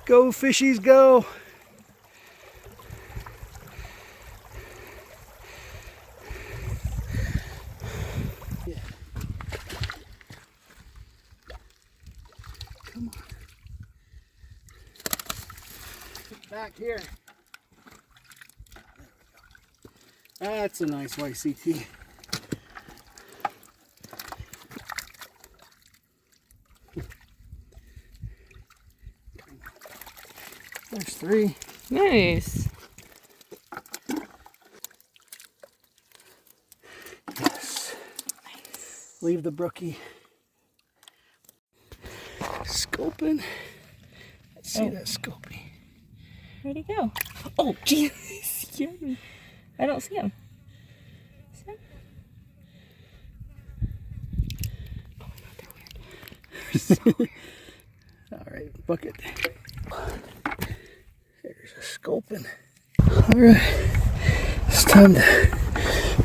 Go fishies go. Yeah. Come on. Back here. That's a nice YCT. There's 3. Nice. Yes. Nice. Leave the brookie. Scoping. Let's see that scopy. Where'd he go? Oh, jeez. I don't see him. See him? Oh my god, they're weird. All right, bucket. There's a scoping. All right, it's time to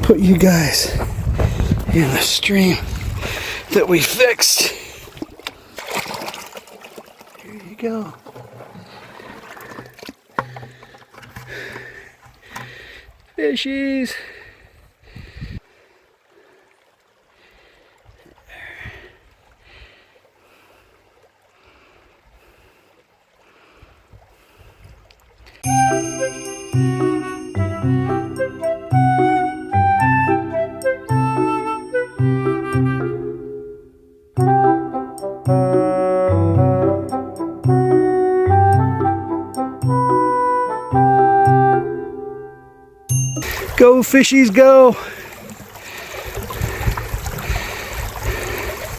put you guys in the stream that we fixed. Here you go. Fishies. Go fishies go.